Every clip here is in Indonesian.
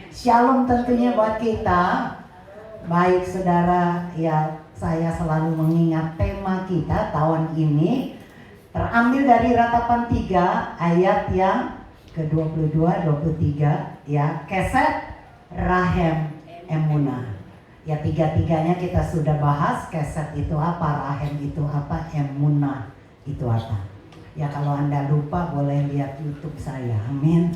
Shalom tentunya buat kita. Baik saudara, ya saya selalu mengingat tema kita tahun ini terambil dari Ratapan 3 ayat yang ke-22, 23 ya. Keset, Rahem, Emunah. Ya tiga-tiganya kita sudah bahas. Keset itu apa, Rahem itu apa, Emunah itu apa. Ya kalau Anda lupa boleh lihat YouTube saya. Amin.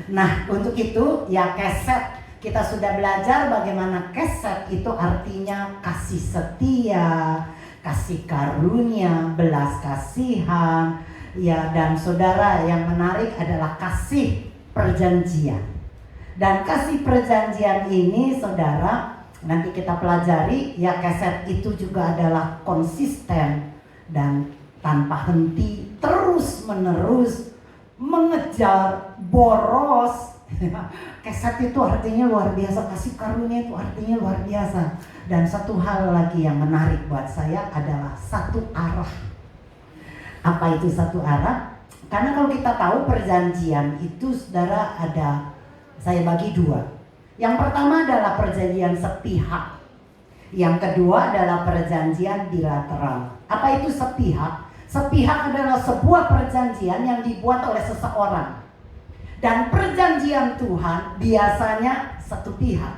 Nah untuk itu ya keset. Kita sudah belajar bagaimana keset itu artinya kasih setia, kasih karunia, belas kasihan. Ya dan saudara yang menarik adalah kasih perjanjian. Dan kasih perjanjian ini saudara nanti kita pelajari ya, keset itu juga adalah konsisten dan tanpa henti, terus menerus mengejar, boros. Keset itu artinya luar biasa, kasih karunia itu artinya luar biasa. Dan satu hal lagi yang menarik buat saya adalah satu arah. Apa itu satu arah? Karena kalau kita tahu perjanjian itu saudara ada, saya bagi dua. Yang pertama adalah perjanjian sepihak. Yang kedua adalah perjanjian bilateral. Apa itu sepihak? Sepihak adalah sebuah perjanjian yang dibuat oleh seseorang. Dan perjanjian Tuhan biasanya satu pihak.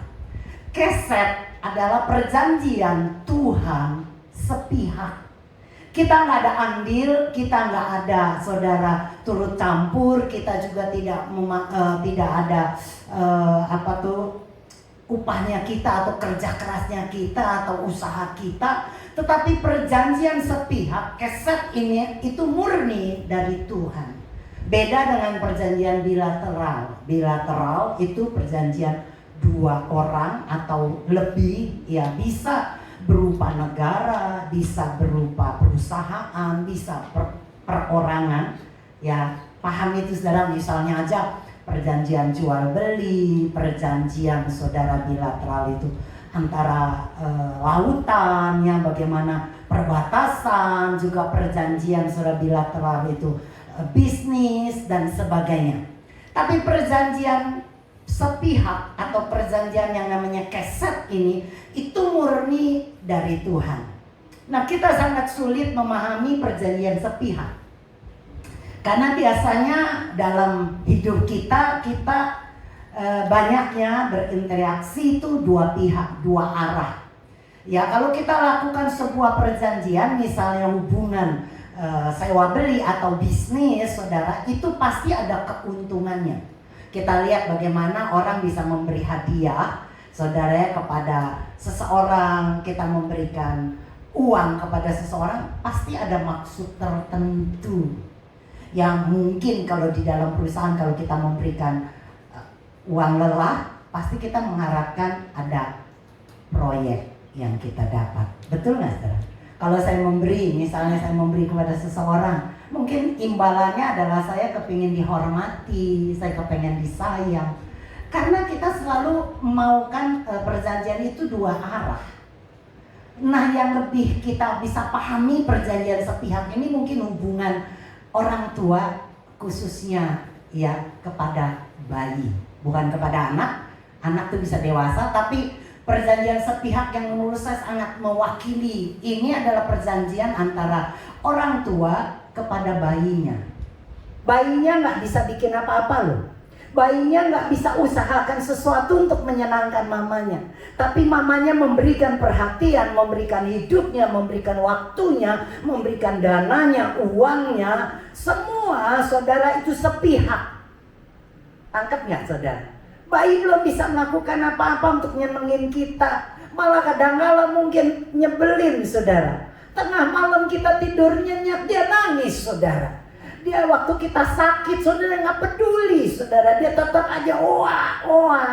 Keset adalah perjanjian Tuhan sepihak. Kita nggak ada andil, kita nggak ada saudara turut campur, kita juga tidak ada upahnya kita atau kerja kerasnya kita atau usaha kita. Tetapi perjanjian sepihak, keset ini itu murni dari Tuhan. Beda dengan perjanjian bilateral. Bilateral itu perjanjian dua orang atau lebih, ya bisa berupa negara, bisa berupa perusahaan, bisa perorangan. Ya paham itu saudara, misalnya aja perjanjian jual beli, perjanjian saudara bilateral itu antara lautannya, bagaimana perbatasan, juga perjanjian saudara bilateral itu bisnis dan sebagainya. Tapi perjanjian sepihak atau perjanjian yang namanya keset ini itu murni dari Tuhan. Nah kita sangat sulit memahami perjanjian sepihak karena biasanya dalam hidup kita banyaknya berinteraksi itu dua pihak, dua arah. Ya kalau kita lakukan sebuah perjanjian, misalnya hubungan sewa beli atau bisnis, saudara, itu pasti ada keuntungannya. Kita lihat bagaimana orang bisa memberi hadiah, saudara, kepada seseorang. Kita memberikan uang kepada seseorang, pasti ada maksud tertentu. Yang mungkin kalau di dalam perusahaan, kalau kita memberikan uang lelah, pasti kita mengharapkan ada proyek yang kita dapat. Betul nggak saudara? Kalau saya memberi, misalnya saya memberi kepada seseorang, mungkin imbalannya adalah saya kepingin dihormati, saya kepingin disayang. Karena kita selalu maukan perjanjian itu dua arah. Nah yang lebih kita bisa pahami perjanjian sepihak ini mungkin hubungan orang tua, khususnya ya kepada bayi, bukan kepada anak. Anak itu bisa dewasa, tapi perjanjian sepihak yang menurut saya sangat mewakili ini adalah perjanjian antara orang tua kepada bayinya. Bayinya nggak bisa bikin apa-apa loh. Bayinya nggak bisa usahakan sesuatu untuk menyenangkan mamanya. Tapi mamanya memberikan perhatian, memberikan hidupnya, memberikan waktunya, memberikan dananya, uangnya. Semua saudara itu sepihak. Tangkap nggak saudara? Bayi belum bisa melakukan apa-apa untuk nyenengin kita. Malah kadang-kala mungkin nyebelin saudara. Tengah malam kita tidur nyenyak, dia nangis saudara. Dia waktu kita sakit saudara nggak peduli saudara. Dia tetap aja oa.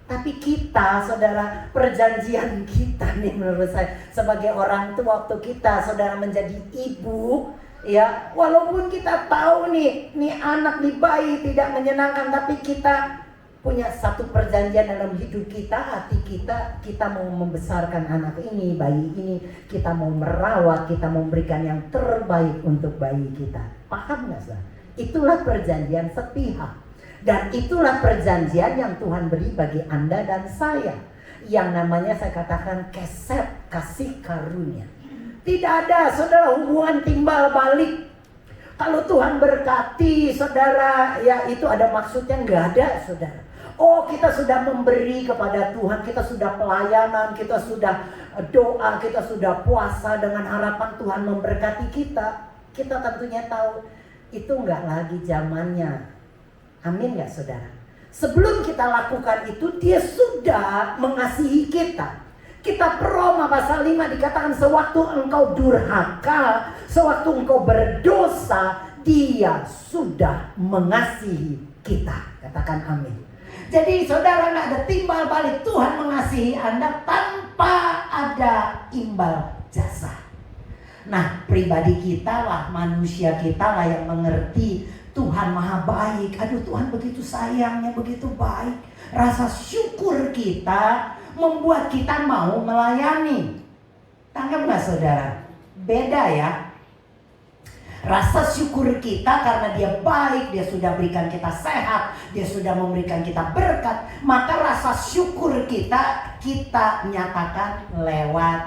Tapi kita saudara, perjanjian kita nih menurut saya sebagai orang tua, waktu kita saudara menjadi ibu, ya walaupun kita tahu nih anak nih bayi tidak menyenangkan, tapi kita punya satu perjanjian dalam hidup kita, hati kita mau membesarkan anak ini, bayi ini, kita mau merawat, kita mau memberikan yang terbaik untuk bayi kita. Paham nggak sih? Itulah perjanjian sepihak. Dan itulah perjanjian yang Tuhan beri bagi Anda dan saya, yang namanya saya katakan kesed, kasih karunia. Tidak ada saudara hubungan timbal balik. Kalau Tuhan berkati saudara, ya itu ada maksudnya, nggak ada saudara. Oh, kita sudah memberi kepada Tuhan, kita sudah pelayanan, kita sudah doa, kita sudah puasa dengan harapan Tuhan memberkati kita. Kita tentunya tahu itu nggak lagi zamannya. Amin nggak saudara? Sebelum kita lakukan itu, dia sudah mengasihi kita. Kitab Roma pasal 5 dikatakan sewaktu engkau durhaka, sewaktu engkau berdosa, dia sudah mengasihi kita. Katakan amin. Jadi saudara, nggak ada timbal balik. Tuhan mengasihi Anda tanpa ada imbal jasa. Nah, pribadi kita lah, manusia kita lah yang mengerti Tuhan maha baik. Aduh, Tuhan begitu sayangnya, begitu baik. Rasa syukur kita membuat kita mau melayani. Tanggap gak saudara? Beda ya. Rasa syukur kita karena dia baik, dia sudah berikan kita sehat, dia sudah memberikan kita berkat. Maka rasa syukur kita nyatakan lewat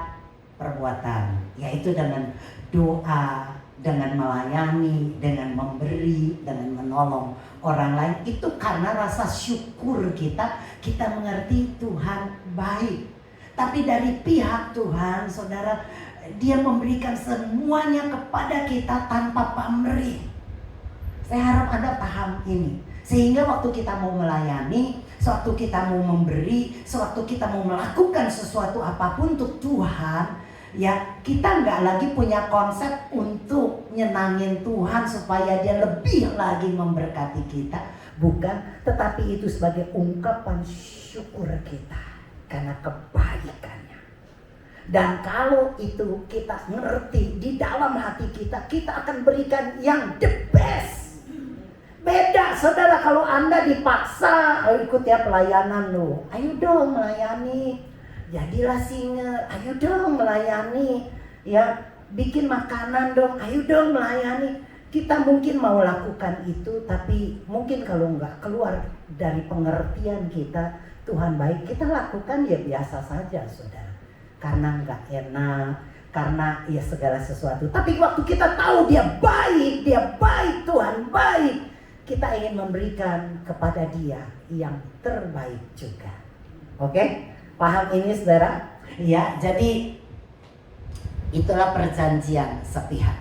perbuatan, yaitu dengan doa, dengan melayani, dengan memberi, dengan menolong orang lain. Itu karena rasa syukur kita mengerti Tuhan baik. Tapi dari pihak Tuhan, saudara, dia memberikan semuanya kepada kita tanpa pamrih. Saya harap Anda paham ini. Sehingga waktu kita mau melayani, sewaktu kita mau memberi, sewaktu kita mau melakukan sesuatu apapun untuk Tuhan, ya kita nggak lagi punya konsep untuk nyenangin Tuhan supaya dia lebih lagi memberkati kita. Bukan, tetapi itu sebagai ungkapan syukur kita karena kebaikannya. Dan kalau itu kita ngerti di dalam hati kita, kita akan berikan yang the best. Beda saudara, kalau Anda dipaksa, ikut ya pelayanan loh, ayo dong melayani, jadilah singer, ayo dong melayani, ya bikin makanan dong, ayo dong melayani. Kita mungkin mau lakukan itu, tapi mungkin kalau nggak keluar dari pengertian kita Tuhan baik, kita lakukan ya biasa saja saudara. Karena nggak enak, karena ya segala sesuatu. Tapi waktu kita tahu dia baik, Tuhan baik, kita ingin memberikan kepada dia yang terbaik juga. Oke? Paham ini saudara? Ya, jadi itulah perjanjian sepihak.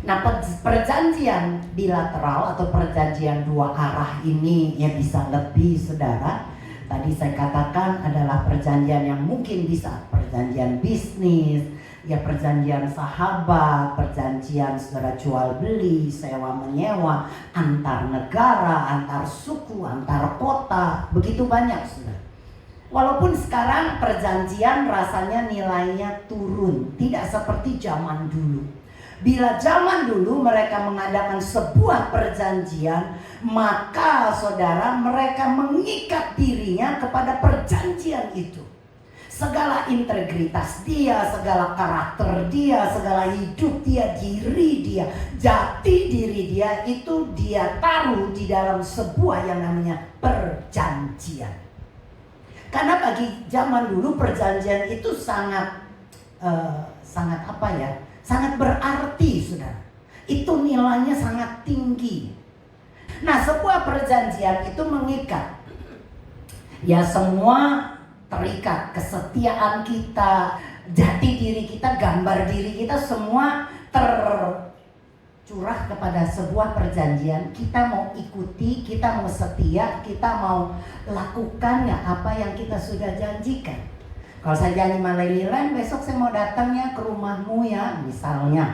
Nah, perjanjian bilateral atau perjanjian dua arah ini ya bisa lebih saudara. Tadi saya katakan adalah perjanjian yang mungkin bisa perjanjian bisnis, ya perjanjian sahabat, perjanjian saudara jual beli, sewa menyewa, antar negara, antar suku, antar kota, begitu banyak saudara. Walaupun sekarang perjanjian rasanya nilainya turun, tidak seperti zaman dulu. Bila zaman dulu mereka mengadakan sebuah perjanjian, maka saudara mereka mengikat dirinya kepada perjanjian itu. Segala integritas dia, segala karakter dia, segala hidup dia, diri dia, jati diri dia itu dia taruh di dalam sebuah yang namanya perjanjian. Karena bagi zaman dulu perjanjian itu sangat apa ya? Sangat berarti saudara. Itu nilainya sangat tinggi. Nah, sebuah perjanjian itu mengikat. Ya semua terikat, kesetiaan kita, jati diri kita, gambar diri kita semua tercurah kepada sebuah perjanjian. Kita mau ikuti, kita mau setia, kita mau lakukan ya apa yang kita sudah janjikan. Kalau saya janji sama Lelilan, besok saya mau datangnya ke rumahmu ya, misalnya.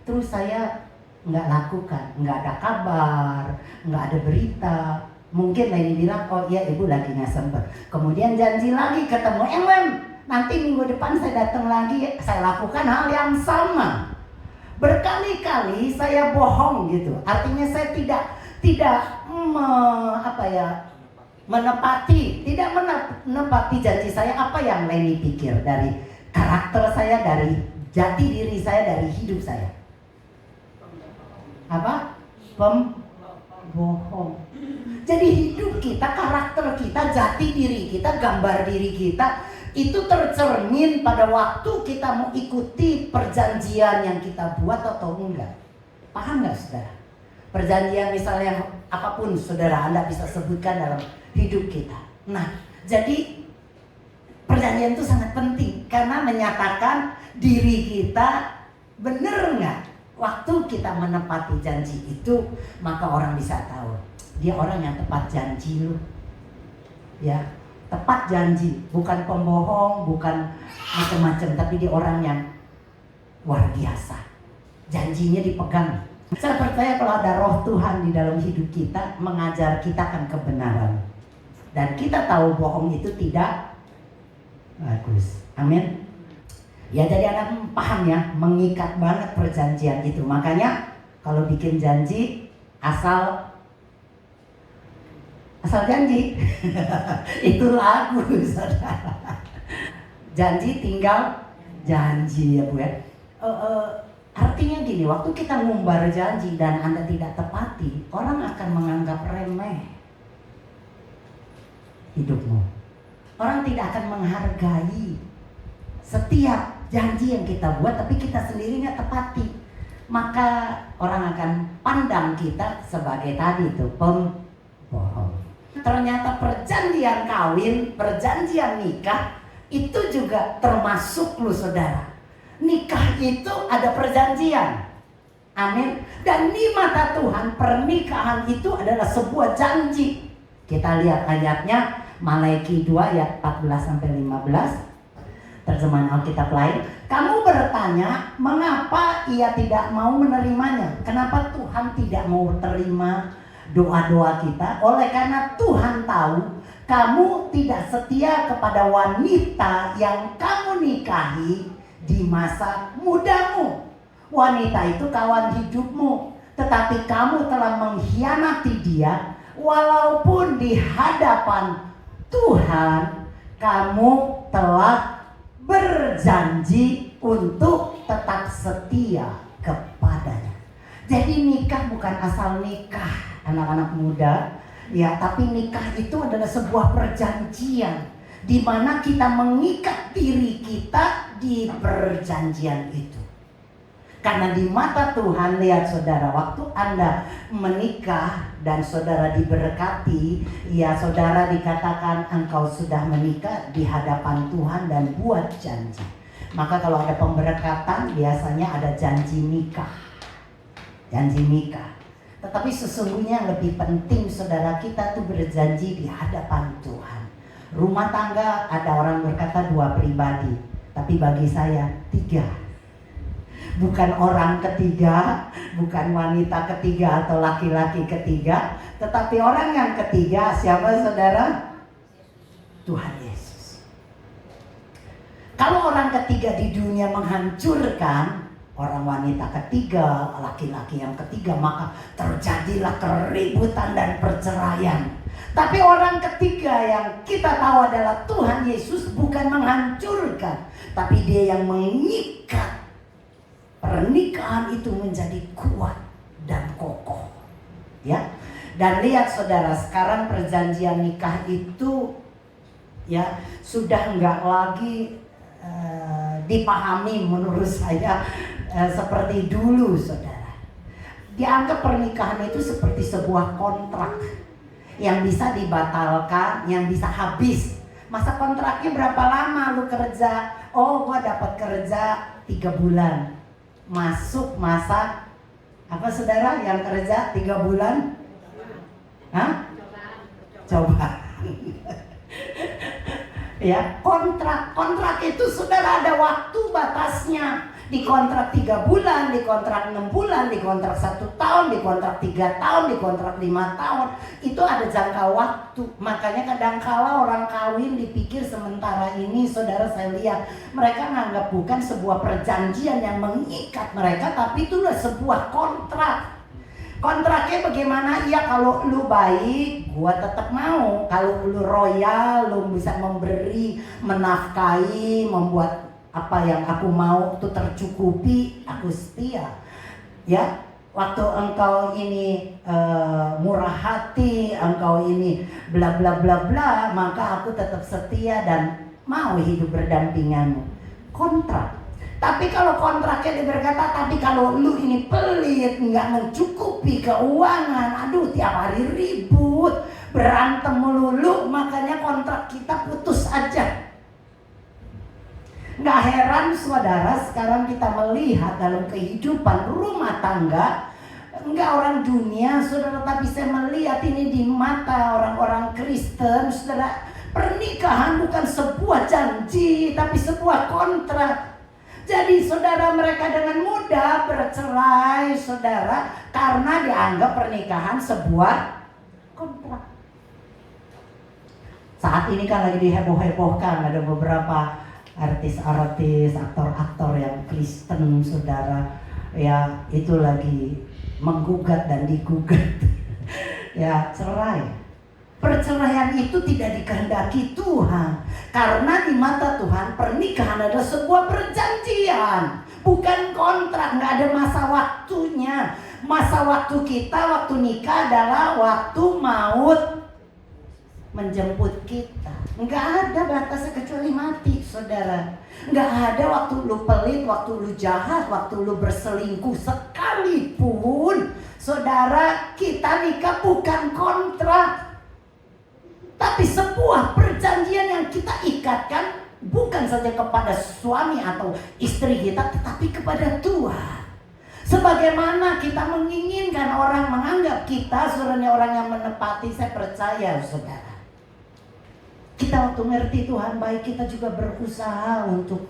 Terus saya nggak lakukan, nggak ada kabar, nggak ada berita. Mungkin Leli bilang, oh iya ibu lagi nggak sempet. Kemudian janji lagi ketemu, Lem, nanti minggu depan saya datang lagi, saya lakukan hal yang sama. Berkali-kali saya bohong gitu. Artinya saya tidak tidak menepati janji saya. Apa yang Leni pikir dari karakter saya, dari jati diri saya, dari hidup saya? Apa? Pembohong. Jadi hidup kita, karakter kita, jati diri kita, gambar diri kita itu tercermin pada waktu kita mau ikuti perjanjian yang kita buat atau enggak. Paham nggak saudara? Perjanjian misalnya apapun saudara Anda bisa sebutkan dalam hidup kita. Nah, jadi perjanjian itu sangat penting karena menyatakan diri kita benar nggak. Waktu kita menepati janji itu, maka orang bisa tahu dia orang yang tepat janji loh. Ya, tepat janji, bukan pembohong, bukan macam-macam, tapi dia orang yang luar biasa. Janjinya dipegang. Saya percaya kalau ada roh Tuhan di dalam hidup kita, mengajar kita akan kebenaran. Dan kita tahu bohong itu tidak bagus. Amin. Ya, jadi Anda paham ya, mengikat banget perjanjian itu. Makanya kalau bikin janji asal janji. Itu lagu saudara. Janji tinggal janji ya Bu ya. Artinya gini, waktu kita ngumbar janji dan Anda tidak tepati, orang akan menganggap remeh hidupmu. Orang tidak akan menghargai setiap janji yang kita buat tapi kita sendiri nggak tepati, maka orang akan pandang kita sebagai tadi itu pembohong. Ternyata perjanjian kawin, perjanjian nikah itu juga termasuk loh saudara. Nikah itu ada perjanjian. Amin. Dan di mata Tuhan pernikahan itu adalah sebuah janji. Kita lihat ayatnya Malaiki 2 ayat 14-15. Terjemahan Alkitab lain. Kamu bertanya, mengapa ia tidak mau menerimanya? Kenapa Tuhan tidak mau terima doa-doa kita? Oleh karena Tuhan tahu kamu tidak setia kepada wanita yang kamu nikahi di masa mudamu. Wanita itu kawan hidupmu, tetapi kamu telah mengkhianati dia. Walaupun di hadapan Tuhan kamu telah berjanji untuk tetap setia kepadanya. Jadi nikah bukan asal nikah anak-anak muda ya, tapi nikah itu adalah sebuah perjanjian di mana kita mengikat diri kita di perjanjian itu. Karena di mata Tuhan, lihat saudara, waktu Anda menikah dan saudara diberkati, ya saudara dikatakan engkau sudah menikah di hadapan Tuhan dan buat janji. Maka kalau ada pemberkatan biasanya ada janji nikah. Janji nikah. Tetapi sesungguhnya yang lebih penting saudara kita tuh berjanji di hadapan Tuhan. Rumah tangga ada orang berkata 2 pribadi, tapi bagi saya 3. Bukan orang ketiga, bukan wanita ketiga atau laki-laki ketiga, tetapi orang yang ketiga. Siapa saudara? Tuhan Yesus. Kalau orang ketiga di dunia menghancurkan, orang wanita ketiga, laki-laki yang ketiga, maka terjadilah keributan dan perceraian. Tapi orang ketiga yang kita tahu adalah Tuhan Yesus bukan menghancurkan, tapi dia yang mengikat pernikahan itu menjadi kuat dan kokoh. Ya. Dan lihat saudara, sekarang perjanjian nikah itu ya sudah enggak lagi dipahami menurut saya seperti dulu saudara. Dianggap pernikahan itu seperti sebuah kontrak yang bisa dibatalkan, yang bisa habis. Masa kontraknya berapa lama lu kerja? Oh, gua dapat kerja 3 bulan. Masuk masa apa saudara yang kerja 3 bulan? Hah? Coba. Ya, kontrak itu saudara ada waktu batasnya. Di kontrak 3 bulan, di kontrak 6 bulan, di kontrak 1 tahun, di kontrak 3 tahun, di kontrak 5 tahun. Itu ada jangka waktu. Makanya kadangkala orang kawin dipikir sementara ini, saudara saya lihat mereka menganggap bukan sebuah perjanjian yang mengikat mereka, tapi itulah sebuah kontrak. Kontraknya bagaimana? Ya kalau lu baik, gua tetap mau. Kalau lu royal, lu bisa memberi, menafkahi, membuat apa yang aku mau itu tercukupi, aku setia. Ya, Waktu engkau ini murah hati, engkau ini bla bla bla bla, maka aku tetap setia dan mau hidup berdampinganmu. Kontrak. Tapi kalau kontraknya berkata, tapi kalau lu ini pelit, nggak mencukupi keuangan, aduh tiap hari ribut, berantem melulu, makanya kontrak kita putus aja. Nggak heran saudara, sekarang kita melihat dalam kehidupan rumah tangga, enggak orang dunia saudara, tapi saya melihat ini di mata orang-orang Kristen saudara. Pernikahan bukan sebuah janji, tapi sebuah kontrak. Jadi saudara, mereka dengan mudah bercerai saudara, karena dianggap pernikahan sebuah kontrak. Saat ini kan lagi diheboh-hebohkan, ada beberapa artis-artis, aktor-aktor yang Kristen saudara, ya itu lagi menggugat dan digugat ya cerai. Perceraian itu tidak dikehendaki Tuhan, karena di mata Tuhan pernikahan adalah sebuah perjanjian, bukan kontrak. Nggak ada masa waktunya. Masa waktu kita waktu nikah adalah waktu maut menjemput kita. Nggak ada batasnya kecuali mati saudara. Nggak ada waktu lu pelit, waktu lu jahat, waktu lu berselingkuh sekalipun saudara. Kita nikah bukan kontrak, tapi sebuah perjanjian yang kita ikatkan bukan saja kepada suami atau istri kita, tetapi kepada Tuhan. Sebagaimana kita menginginkan orang menganggap kita sebenarnya orang yang menepati, saya percaya saudara, kita waktu ngerti Tuhan baik, kita juga berusaha untuk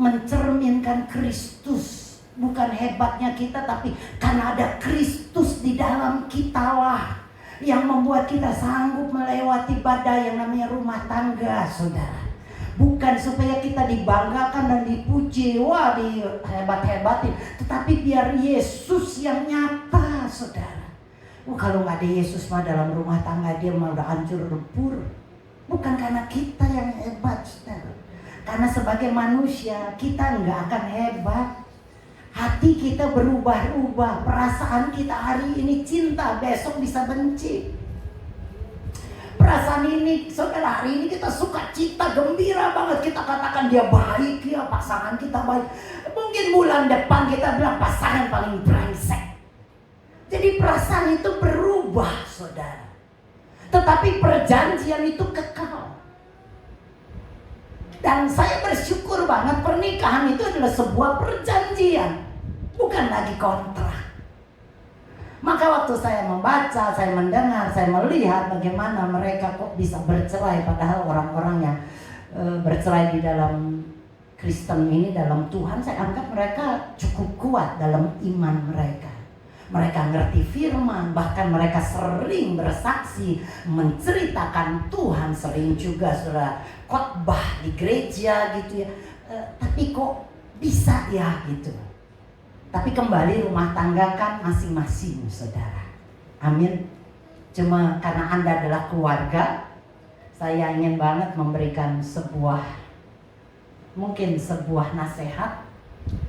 mencerminkan Kristus. Bukan hebatnya kita, tapi karena ada Kristus di dalam kita lah yang membuat kita sanggup melewati badai yang namanya rumah tangga saudara. Bukan supaya kita dibanggakan dan dipuji, wah dihebat-hebatin, tetapi biar Yesus yang nyata saudara. Kalau nggak ada Yesus mah dalam rumah tangga dia mah udah hancur lebur. Bukan karena kita yang hebat saudara, karena sebagai manusia kita nggak akan hebat. Hati kita berubah-ubah, perasaan kita hari ini cinta, besok bisa benci. Perasaan ini saudara, hari ini kita suka cita, gembira banget, kita katakan dia baik ya, pasangan kita baik. Mungkin bulan depan kita bilang pasangan paling brengsek. Jadi perasaan itu berubah saudara, tetapi perjanjian itu kekal. Dan saya bersyukur banget pernikahan itu adalah sebuah perjanjian, bukan lagi kontrak. Maka waktu saya membaca, saya mendengar, saya melihat bagaimana mereka kok bisa bercerai, padahal orang-orang yang bercerai di dalam Kristen ini, dalam Tuhan, saya anggap mereka cukup kuat dalam iman mereka. Mereka ngerti firman, bahkan mereka sering bersaksi, menceritakan Tuhan, sering juga saudara khotbah di gereja gitu ya. Tapi kok bisa ya gitu. Tapi kembali rumah tangga kan masing-masing saudara. Amin. Cuma karena Anda adalah keluarga, saya ingin banget memberikan mungkin sebuah nasihat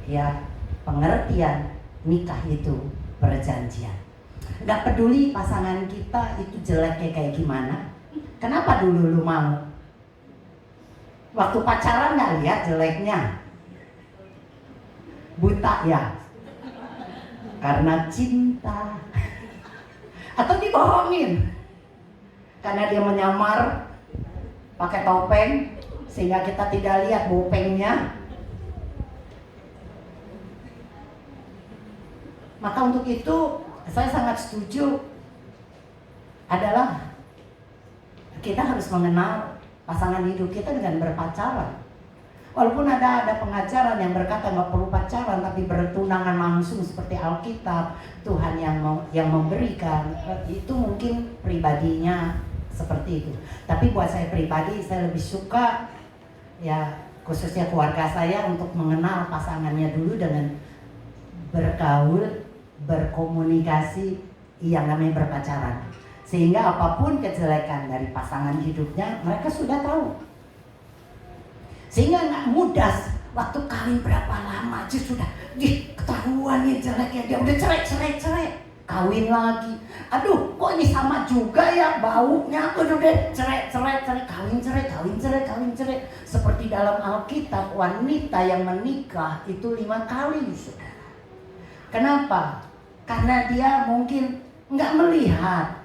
ya, pengertian nikah itu perjanjian. Gak peduli pasangan kita itu jeleknya kayak gimana, kenapa dulu lu mau? Waktu pacaran gak lihat jeleknya? Buta ya? Karena cinta. Atau dibohongin karena dia menyamar pakai topeng sehingga kita tidak lihat bopengnya. Maka untuk itu saya sangat setuju adalah kita harus mengenal pasangan hidup kita dengan berpacaran. Walaupun ada pengajaran yang berkata nggak perlu pacaran, tapi bertunangan langsung seperti Alkitab, Tuhan yang memberikan, itu mungkin pribadinya seperti itu. Tapi buat saya pribadi, saya lebih suka ya khususnya keluarga saya untuk mengenal pasangannya dulu dengan bergaul, berkomunikasi yang namanya berpacaran, sehingga apapun kejelekan dari pasangan hidupnya mereka sudah tahu, sehingga nggak mudah waktu kawin berapa lama aja sudah ketahuan nih jeleknya, dia udah cerai. Kawin lagi, aduh kok ini sama juga ya baunya, udah cerai, kawin cerai. Seperti dalam Alkitab, wanita yang menikah itu 5 kali, saudara. Kenapa? Karena dia mungkin nggak melihat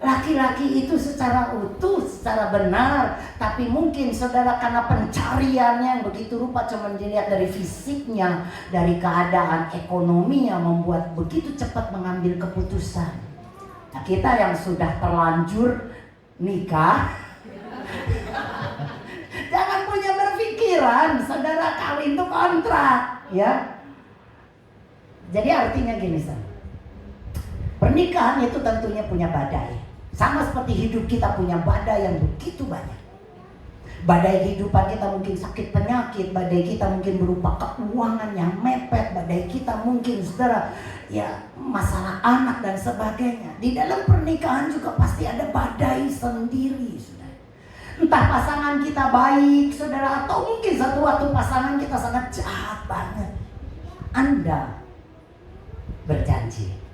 laki-laki itu secara utuh, secara benar. Tapi mungkin saudara karena pencariannya yang begitu rupa, cuma dilihat dari fisiknya, dari keadaan ekonominya, membuat begitu cepat mengambil keputusan. Nah, kita yang sudah terlanjur nikah jangan punya berpikiran saudara kawin itu kontrak, ya. Jadi artinya gini, pernikahan itu tentunya punya badai. Sama seperti hidup kita punya badai yang begitu banyak. Badai kehidupan kita mungkin sakit penyakit, badai kita mungkin berupa keuangan yang mepet, badai kita mungkin saudara ya masalah anak dan sebagainya. Di dalam pernikahan juga pasti ada badai sendiri, saudara. Entah pasangan kita baik, saudara, atau mungkin satu waktu pasangan kita sangat jahat banget. Anda berjanji.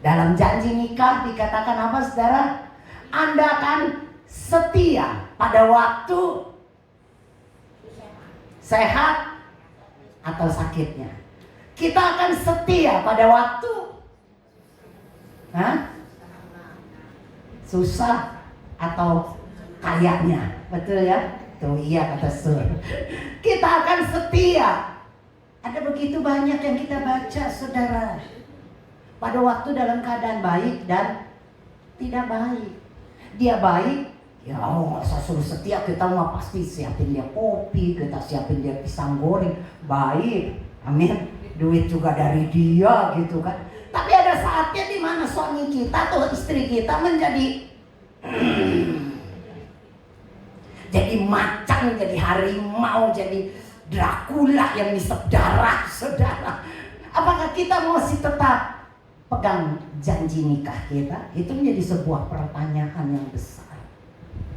Dalam janji nikah dikatakan apa, saudara? Anda akan setia pada waktu sehat atau sakitnya. Kita akan setia pada waktu susah atau kayanya. Betul ya? Tuh iya kata Sur. Kita akan setia. Ada begitu banyak yang kita baca, saudara. Pada waktu dalam keadaan baik dan tidak baik. Dia baik, ya nggak usah suruh setia, kita mah pasti siapin dia kopi, kita siapin dia pisang goreng, baik, amin. Duit juga dari dia gitu kan. Tapi ada saatnya di mana suami kita atau istri kita menjadi jadi macan, jadi harimau, jadi Dracula yang ngisep darah, saudara. Apakah kita masih tetap pegang janji nikah kita? Itu menjadi sebuah pertanyaan yang besar.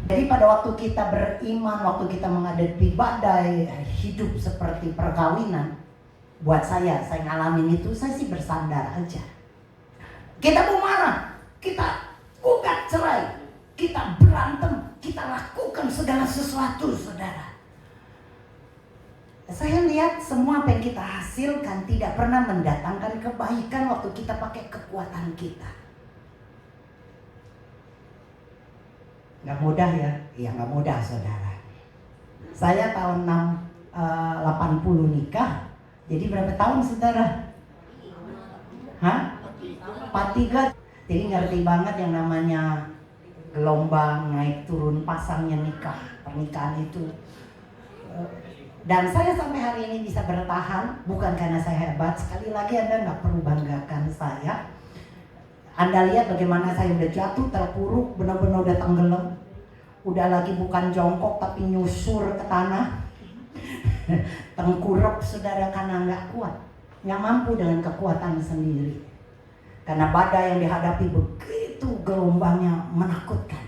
Jadi pada waktu kita beriman, waktu kita menghadapi badai hidup seperti perkawinan, buat saya ngalamin itu, saya sih bersandar aja. Kita mau marah, kita gugat cerai, kita berantem, kita lakukan segala sesuatu, saudara. Saya lihat semua apa yang kita hasilkan tidak pernah mendatangkan kebaikan waktu kita pakai kekuatan kita. Gak mudah ya? Iya gak mudah, saudara. Saya tahun 80 nikah. Jadi berapa tahun, saudara? 43. Jadi ngerti banget yang namanya gelombang naik turun pasangnya nikah. Pernikahan itu. Dan saya sampai hari ini bisa bertahan bukan karena saya hebat. Sekali lagi Anda nggak perlu banggakan saya. Anda lihat bagaimana saya udah jatuh, terpuruk, benar-benar udah tenggelam. Udah lagi bukan jongkok tapi nyusur ke tanah. Tengkurap, saudara, karena nggak kuat. Nggak mampu dengan kekuatan sendiri. Karena badai yang dihadapi begitu gelombangnya menakutkan.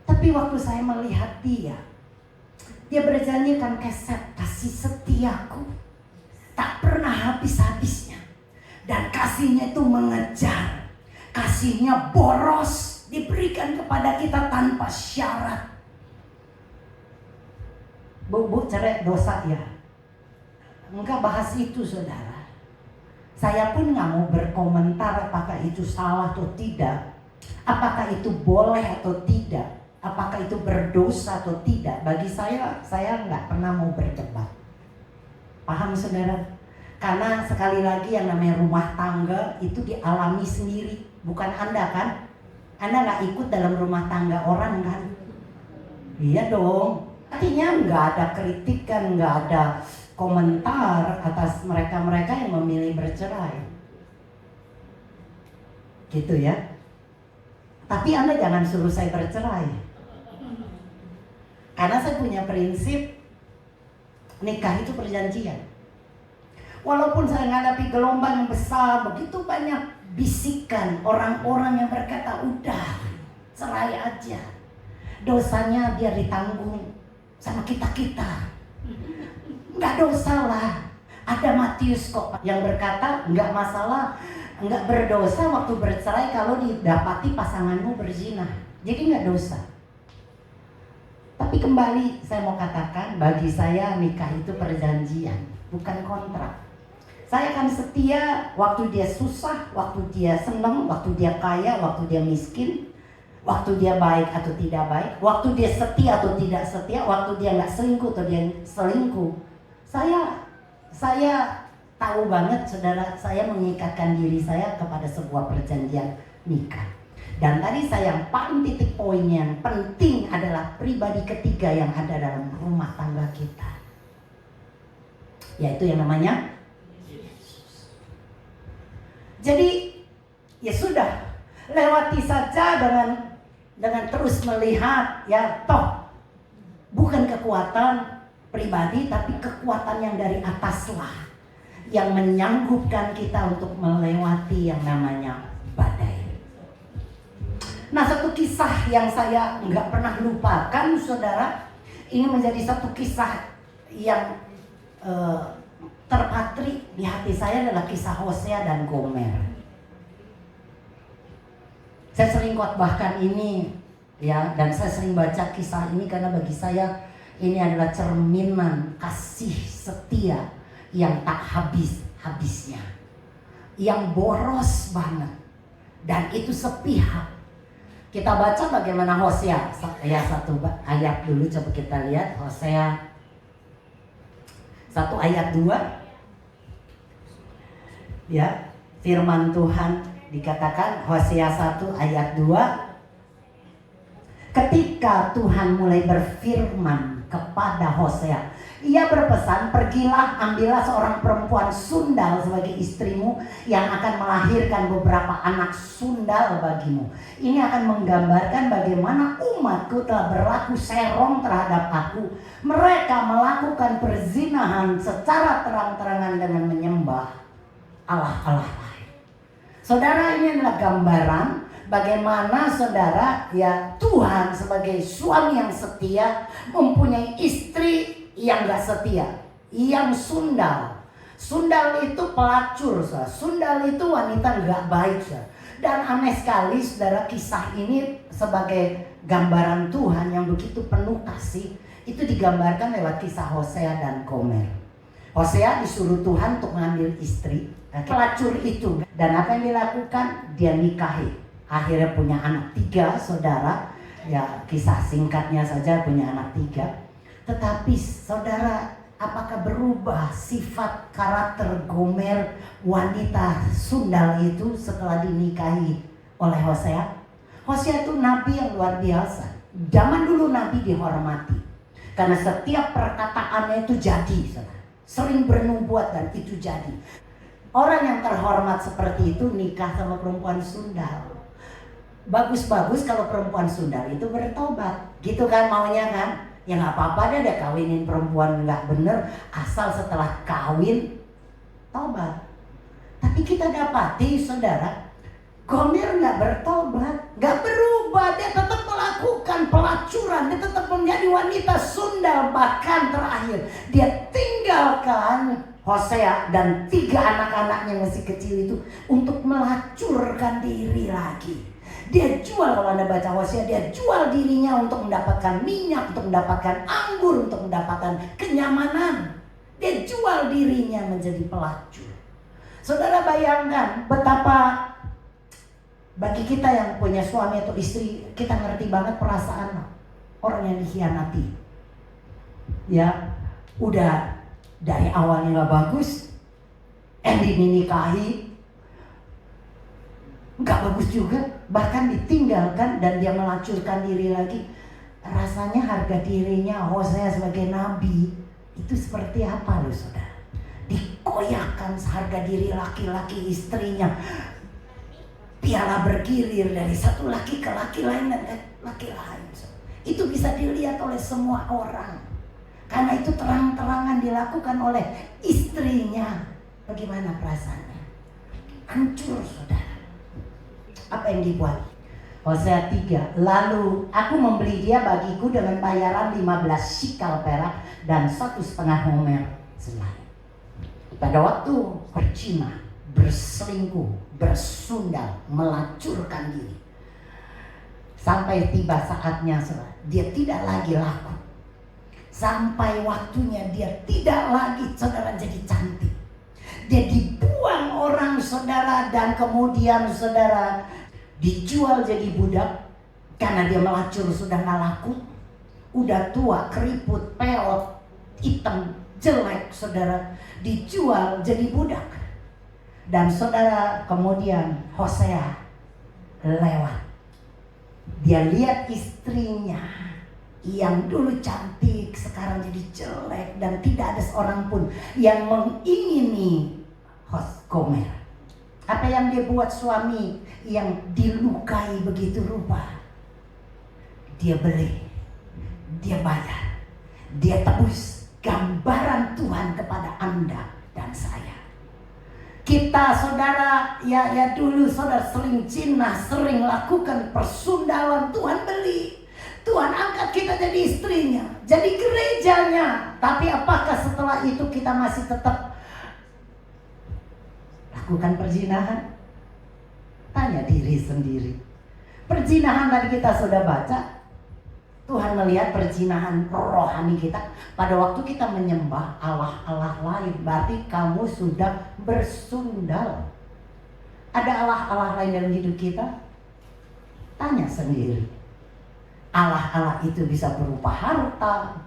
Tapi waktu saya melihat dia berjanji kan kasih setiaku tak pernah habis-habisnya. Dan kasihnya itu mengejar. Kasihnya boros, diberikan kepada kita tanpa syarat. Bu, cerai dosa ya? Enggak bahas itu, saudara. Saya pun nggak mau berkomentar apakah itu salah atau tidak. Apakah itu boleh atau tidak. Apakah itu berdosa atau tidak? Bagi saya nggak pernah mau berdebat. Paham, saudara? Karena sekali lagi yang namanya rumah tangga itu dialami sendiri. Bukan Anda kan? Anda nggak ikut dalam rumah tangga orang kan? Iya dong. Artinya nggak ada kritikan, nggak ada komentar atas mereka-mereka yang memilih bercerai. Gitu ya. Tapi Anda jangan suruh saya bercerai. Karena saya punya prinsip nikah itu perjanjian. Walaupun saya menghadapi gelombang yang besar, begitu banyak bisikan orang-orang yang berkata, udah cerai aja, dosanya biar ditanggung sama kita-kita. Nggak dosa lah. Ada Matius kok yang berkata nggak masalah, nggak berdosa waktu bercerai kalau didapati pasanganmu berzina. Jadi nggak dosa. Tapi kembali saya mau katakan, bagi saya nikah itu perjanjian, bukan kontrak. Saya akan setia waktu dia susah, waktu dia senang, waktu dia kaya, waktu dia miskin, waktu dia baik atau tidak baik, waktu dia setia atau tidak setia, waktu dia nggak selingkuh atau dia selingkuh. Saya tahu banget, saudara, saya mengikatkan diri saya kepada sebuah perjanjian nikah. Dan tadi saya yang paling titik poin yang penting adalah pribadi ketiga yang ada dalam rumah tangga kita, yaitu yang namanya Yesus. Jadi ya sudah, lewati saja dengan terus melihat, ya toh bukan kekuatan pribadi tapi kekuatan yang dari atas lah yang menyanggupkan kita untuk melewati yang namanya badai. Nah, satu kisah yang saya nggak pernah lupakan, saudara, ini menjadi satu kisah yang terpatri di hati saya adalah kisah Hosea dan Gomer. Saya sering khotbahkan ini, ya, dan saya sering baca kisah ini karena bagi saya ini adalah cerminan kasih setia yang tak habis-habisnya, yang boros banget, dan itu sepihak. Kita baca bagaimana Hosea, ya, satu ayat dulu, coba kita lihat Hosea 1 ayat 2. Ya, firman Tuhan dikatakan Hosea 1 ayat 2. Ketika Tuhan mulai berfirman kepada Hosea, ia berpesan, pergilah, ambillah seorang perempuan sundal sebagai istrimu yang akan melahirkan beberapa anak sundal bagimu. Ini akan menggambarkan bagaimana umatku telah berlaku serong terhadap aku. Mereka melakukan perzinahan secara terang-terangan dengan menyembah Allah-Allah lain. Saudara, ini adalah gambaran bagaimana saudara, ya, Tuhan sebagai suami yang setia mempunyai istri yang gak setia, yang sundal. Sundal itu pelacur, sundal itu wanita gak baik. Dan aneh sekali, saudara, kisah ini sebagai gambaran Tuhan yang begitu penuh kasih, itu digambarkan lewat kisah Hosea dan Gomer. Hosea disuruh Tuhan untuk mengambil istri pelacur itu, dan apa yang dilakukan? Dia nikahi, akhirnya punya anak 3, saudara. Ya, kisah singkatnya saja, punya anak 3. Tetapi saudara, apakah berubah sifat karakter Gomer, wanita sundal itu, setelah dinikahi oleh Hosea? Hosea itu nabi yang luar biasa. Zaman dulu nabi dihormati karena setiap perkataannya itu jadi, saudara. Sering bernubuat dan itu jadi. Orang yang terhormat seperti itu nikah sama perempuan sundal. Bagus-bagus kalau perempuan sundal itu bertobat, gitu kan maunya kan? Ya nggak apa-apa deh, ada kawinin perempuan nggak bener, asal setelah kawin tobat. Tapi kita dapati, saudara, Gomer nggak bertobat, nggak berubah, dia tetap melakukan pelacuran, dia tetap menjadi wanita sundal. Bahkan terakhir dia tinggalkan Hosea dan 3 anak-anaknya yang masih kecil itu untuk melacurkan diri lagi. Dia jual, kalau Anda baca Hosea, dia jual dirinya untuk mendapatkan minyak, untuk mendapatkan anggur, untuk mendapatkan kenyamanan. Dia jual dirinya menjadi pelacur. Saudara, bayangkan betapa bagi kita yang punya suami atau istri, kita ngerti banget perasaan orang yang dikhianati. Ya, udah dari awalnya gak bagus, ending dinikahi gak bagus juga, bahkan ditinggalkan dan dia melacurkan diri lagi. Rasanya harga dirinya Hosea sebagai nabi itu seperti apa loh, saudara? Dikoyakkan harga diri laki-laki istrinya, piala bergilir dari satu laki ke laki lain dan laki lain. Itu bisa dilihat oleh semua orang, karena itu terang-terangan dilakukan oleh istrinya. Bagaimana perasaannya? Hancur, saudara. Apa yang dibuat? Hosea 3. Lalu aku membeli dia bagiku dengan bayaran 15 shikal perak dan 1,5 homer. selain. Pada waktu berzina, berselingkuh, bersundal, melacurkan diri, sampai tiba saatnya dia tidak lagi laku. Sampai waktunya dia tidak lagi saudara jadi cantik. Dia dibuang orang saudara, dan kemudian saudara dijual jadi budak karena dia melacur, sudah gak laku. Udah tua, keriput, peot, hitam, jelek saudara, dijual jadi budak. Dan saudara kemudian Hosea lewat. Dia lihat istrinya yang dulu cantik sekarang jadi jelek, dan tidak ada seorang pun yang mengingini Gomer. Apa yang dia buat suami yang dilukai begitu rupa? Dia beli, dia bayar, dia tebus. Gambaran Tuhan kepada Anda dan saya. Kita saudara ya dulu saudara sering zina, sering lakukan persundalan, Tuhan beli. Tuhan angkat kita jadi istrinya, jadi gerejanya. Tapi apakah setelah itu kita masih tetap lakukan perzinahan? Tanya diri sendiri. Perzinahan tadi kita sudah baca. Tuhan melihat perzinahan rohani kita pada waktu kita menyembah Allah-Allah lain. Berarti kamu sudah bersundal. Ada Allah-Allah lain dalam hidup kita? Tanya sendiri. Allah-Allah itu bisa berupa harta,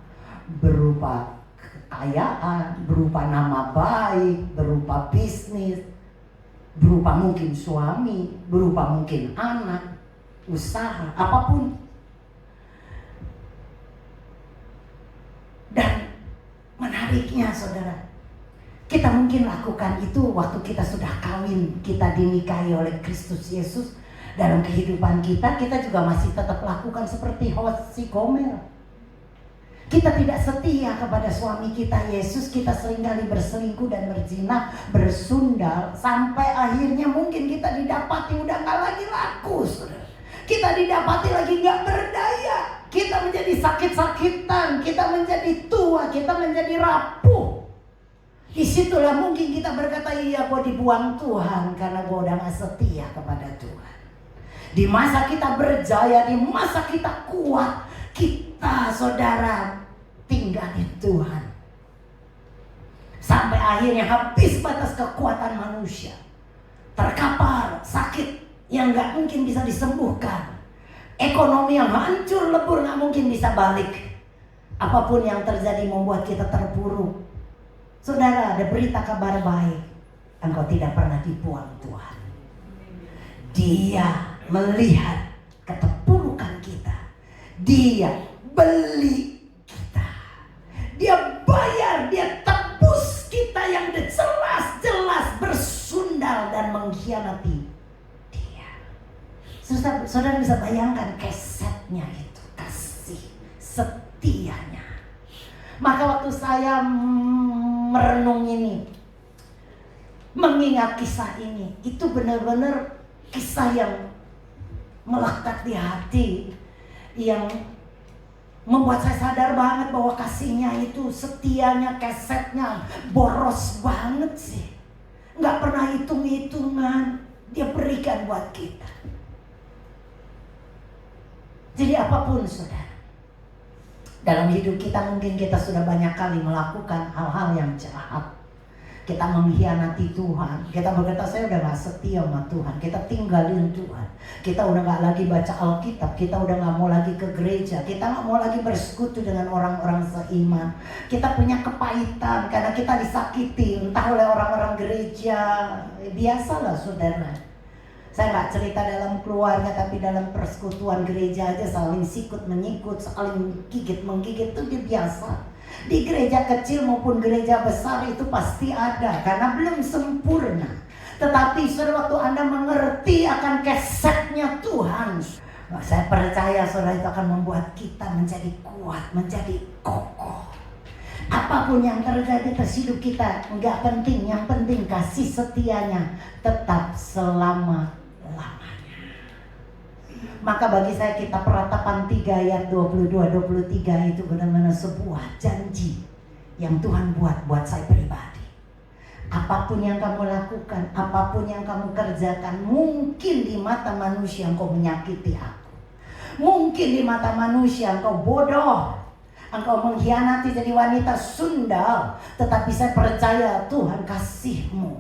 berupa kekayaan, berupa nama baik, berupa bisnis, berupa mungkin suami, berupa mungkin anak, usaha, apapun. Dan menariknya saudara, kita mungkin lakukan itu waktu kita sudah kawin, kita dinikahi oleh Kristus Yesus. Dalam kehidupan kita juga masih tetap lakukan seperti si Gomer. Kita tidak setia kepada suami kita Yesus. Kita seringkali berselingkuh dan berzina, bersundal, sampai akhirnya mungkin kita didapati udah gak lagi laku saudara. Kita didapati lagi gak berdaya. Kita menjadi sakit-sakitan, kita menjadi tua, kita menjadi rapuh. Disitulah mungkin kita berkata, iya gue dibuang Tuhan karena gue udah gak setia kepada Tuhan. Di masa kita berjaya, di masa kita kuat, kita saudara tinggalin Tuhan. Sampai akhirnya habis batas kekuatan manusia. Terkapar, sakit yang gak mungkin bisa disembuhkan. Ekonomi yang hancur lebur gak mungkin bisa balik. Apapun yang terjadi membuat kita terpuruk. Saudara, ada berita kabar baik. Engkau tidak pernah dibuang Tuhan. Dia melihat keterpurukan kita. Dia beli kita. Dia bayar, dia tebus kita yang jelas-jelas bersundal dan mengkhianati dia. Saudara bisa bayangkan kesetnya itu, kasih setianya. Maka waktu saya merenung ini, mengingat kisah ini, itu benar-benar kisah yang melekat di hati, yang membuat saya sadar banget bahwa kasihnya itu, setianya, kesetnya boros banget sih. Nggak pernah hitung-hitungan, dia berikan buat kita. Jadi apapun saudara, dalam hidup kita mungkin kita sudah banyak kali melakukan hal-hal yang jahat. Kita mengkhianati Tuhan. Kita berkata saya udah gak setia sama Tuhan. Kita tinggalin Tuhan. Kita udah gak lagi baca Alkitab. Kita udah gak mau lagi ke gereja. Kita gak mau lagi bersekutu dengan orang-orang seiman. Kita punya kepahitan karena kita disakiti entah oleh orang-orang gereja. Biasalah saudara. Saya gak cerita dalam keluarga, tapi dalam persekutuan gereja aja saling sikut menyikut, saling gigit menggigit, itu biasa. Di gereja kecil maupun gereja besar itu pasti ada, karena belum sempurna. Tetapi saudara, waktu Anda mengerti akan kesetnya Tuhan, saya percaya saudara, itu akan membuat kita menjadi kuat, menjadi kokoh. Apapun yang terjadi atas hidup kita enggak penting, yang penting kasih setianya tetap selama-lamanya. Maka bagi saya kitab Peratapan 3 ayat 22-23 itu benar-benar sebuah janji yang Tuhan buat saya pribadi. Apapun yang kamu lakukan, apapun yang kamu kerjakan, mungkin di mata manusia engkau menyakiti aku. Mungkin di mata manusia engkau bodoh, engkau mengkhianati jadi wanita sundal. Tetapi saya percaya Tuhan kasih-Mu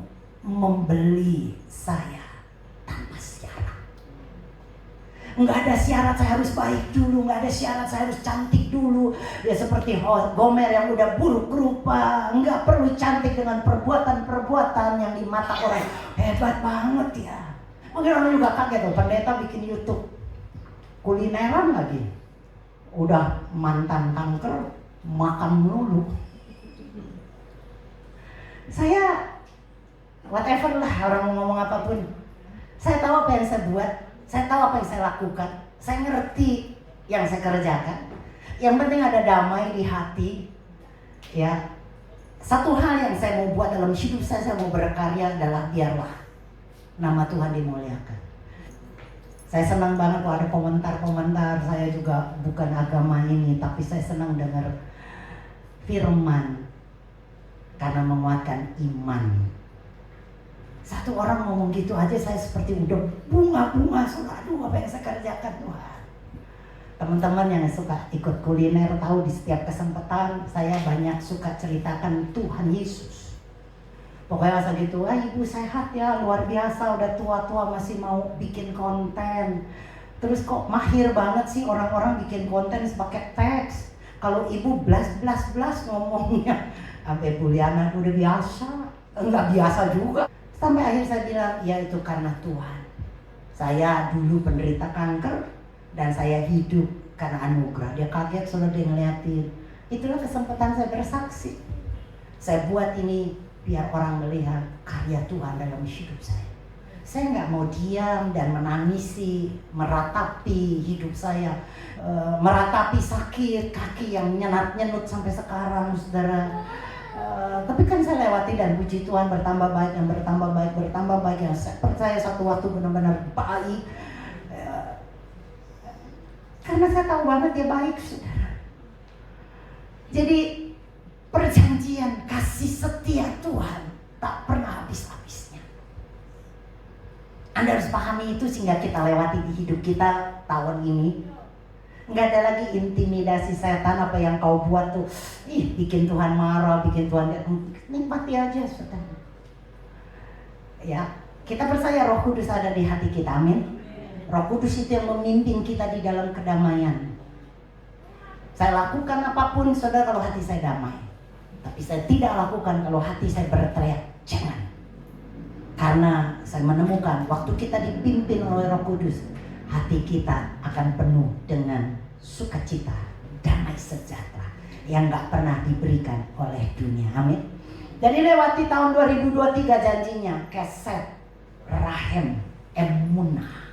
membeli saya tanpa syarat. Enggak ada syarat saya harus baik dulu, enggak ada syarat saya harus cantik dulu. Ya seperti Gomer yang udah buruk rupa, enggak perlu cantik dengan perbuatan-perbuatan yang di mata orang hebat banget ya. Mungkin orang juga kaget tuh, pendeta bikin YouTube kulineran lagi. Udah mantan kanker, makan melulu. Saya whatever lah orang mau ngomong apapun, saya tahu apa yang saya buat, saya tahu apa yang saya lakukan, saya ngerti yang saya kerjakan. Yang penting ada damai di hati. Ya, satu hal yang saya mau buat dalam hidup saya mau berkarya adalah biarlah nama Tuhan dimuliakan. Saya senang banget kalau ada komentar-komentar. Saya juga bukan agama ini, tapi saya senang dengar firman karena menguatkan iman. Satu orang ngomong gitu aja saya seperti udah bunga-bunga. Aduh, apa yang saya kerjakan Tuhan. Teman-teman yang suka ikut kuliner tahu di setiap kesempatan saya banyak suka ceritakan Tuhan Yesus. Pokoknya asal gitu, ibu sehat ya, luar biasa, udah tua-tua masih mau bikin konten. Terus kok mahir banget sih orang-orang bikin konten pakai teks. Kalau ibu blas ngomongnya, sampai Buliana udah biasa, enggak biasa juga. Sampai akhir saya bilang, ya itu karena Tuhan. Saya dulu penderita kanker dan saya hidup karena anugerah. Dia kaget selalu dia ngeliatin. Itulah kesempatan saya bersaksi. Saya buat ini biar orang melihat karya Tuhan dalam hidup saya. Saya nggak mau diam dan menangisi, meratapi hidup saya, meratapi sakit kaki yang nyenut sampai sekarang, saudara. Tapi kan saya lewati dan puji Tuhan bertambah baik dan bertambah baik yang saya percaya satu waktu benar-benar baik. Karena saya tahu banget dia baik, saudara. Jadi perjanjian kasih setia Tuhan tak pernah habis-habisnya. Anda harus pahami itu sehingga kita lewati di hidup kita tahun ini. Nggak ada lagi intimidasi setan, apa yang kau buat tuh bikin Tuhan marah, bikin Tuhan nikmati aja, saudara. Ya, kita percaya Roh Kudus ada di hati kita, amin. Roh Kudus itu yang memimpin kita di dalam kedamaian. Saya lakukan apapun, saudara, kalau hati saya damai. Tapi saya tidak lakukan kalau hati saya berteriak, jangan. Karena saya menemukan waktu kita dipimpin oleh Roh Kudus, hati kita akan penuh dengan sukacita, damai sejahtera yang gak pernah diberikan oleh dunia. Amin. Jadi lewati tahun 2023 janjinya, Keset Rahem Emunah.